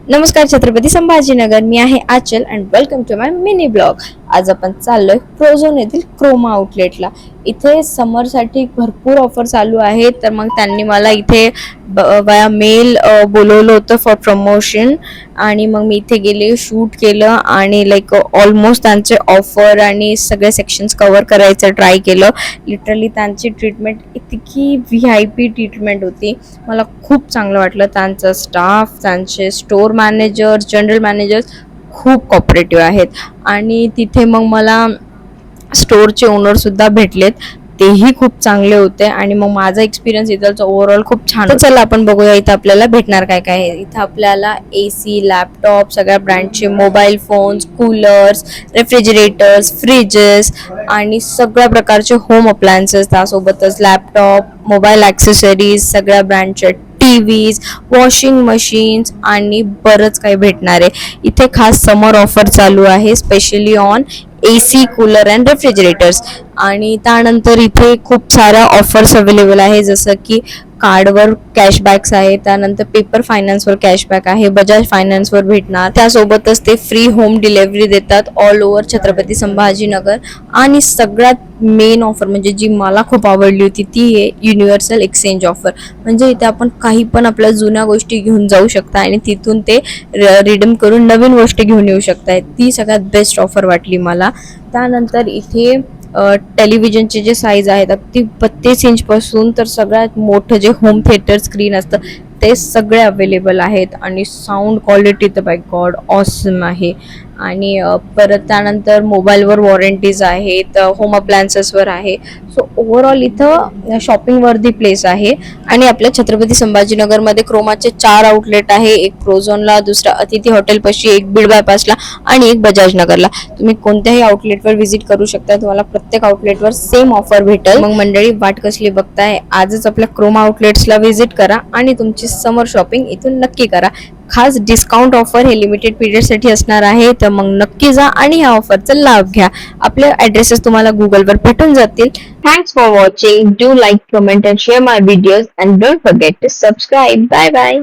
नमस्कार छत्रपती संभाजीनगर, मी आहे Achal and welcome to my mini blog. आज आपण चाललोय प्रोझोन येथील क्रोमा आउटलेटला. इथे समरसाठी भरपूर ऑफर चालू आहेत, तर मग त्यांनी मला इथे वया मेल बोलवलं होतं फॉर प्रमोशन. आणि मग मी इथे गेले, शूट केलं आणि लाईक ऑलमोस्ट त्यांचे ऑफर आणि सगळे सेक्शन्स कव्हर करायचं ट्राय केलं. लिटरली त्यांची ट्रीटमेंट इतकी VIP ट्रीटमेंट होती. मला खूप चांगलं वाटलं. त्यांचा स्टाफ, त्यांचे स्टोर मॅनेजर्स, जनरल मॅनेजर्स खूप कॉपरेटिव्ह आहेत. आणि तिथे मग मला स्टोरचे ओनर सुद्धा भेटलेत, तेही खूप चांगले होते. आणि मग माझा एक्सपिरियन्स इथलचा ओव्हरऑल खूप छान. तर चला आपण बघूया इथं आपल्याला भेटणार काय काय आहे. इथं आपल्याला AC, लॅपटॉप, सगळ्या ब्रँडचे mobile phones, coolers, refrigerators, freezes आणि सगळ्या प्रकारचे होम अप्लायन्सेस, त्यासोबतच लॅपटॉप, मोबाईल ॲक्सेसरीज, सगळ्या ब्रँडच्या TVs, वॉशिंग मशीन्स आणि बरंच काही भेटणार आहे. इथे खास समर ऑफर चालू आहे, specially on AC, cooler and refrigerators. आणि त्यानंतर इथे खूप साऱ्या ऑफर्स अवेलेबल आहे, जसं की कार्डवर कॅशबॅक्स आहे, त्यानंतर पेपर फायनान्सवर कॅशबॅक आहे, बजाज फायनान्सवर भेटणार. त्यासोबतच ते फ्री होम डिलेव्हरी देतात ऑल ओव्हर छत्रपती संभाजीनगर. आणि सगळ्यात मेन ऑफर म्हणजे जी मला खूप आवडली होती ती आहे युनिव्हर्सल एक्सचेंज ऑफर. म्हणजे इथे आपण काही पण आपल्या जुन्या गोष्टी घेऊन जाऊ शकता आणि तिथून ते रिडीम करून नवीन गोष्टी घेऊन येऊ शकताय. ती सगळ्यात बेस्ट ऑफर वाटली मला. त्यानंतर इथे टेलिव्हिजनचे जे साईज आहेत अगदी 32 इंचपासून तर सगळ्यात मोठं जे होम थिएटर स्क्रीन असतं ते सगळे अवेलेबल आहेत. आणि साऊंड क्वालिटी तर बाय गॉड ऑसम आहे. आणि परत त्यानंतर मोबाईलवर वॉरंटीज आहेत, होम अप्लायन्सेसवर आहे. सो ओव्हरऑल इथं शॉपिंग वर्दी प्लेस आहे. आणि आपल्या छत्रपती संभाजीनगरमध्ये क्रोमाचे 4 आउटलेट आहे. एक प्रोझोनला, दुसरा अतिथी हॉटेलपाशी, एक बीड बायपासला आणि एक बजाज नगरला. तुम्ही कोणत्याही आउटलेटवर व्हिजिट करू शकता, तुम्हाला प्रत्येक आउटलेटवर सेम ऑफर भेटेल. मग मंडळी, वाट कसली बघताय, आजच आपल्या क्रोमा आउटलेट्सला व्हिजिट करा आणि तुमची समर शॉपिंग इथून नक्की करा. खास डिस्काउंट ऑफर हे लिमिटेड पिरियडसाठी असणार आहे, तर मग नक्की जा आणि ह्या ऑफरचा लाभ घ्या. आपले ॲड्रेसेस तुम्हाला गुगलवर भेटून जातील. Thanks for watching. Do like, comment and share my videos and don't forget to subscribe. Bye bye.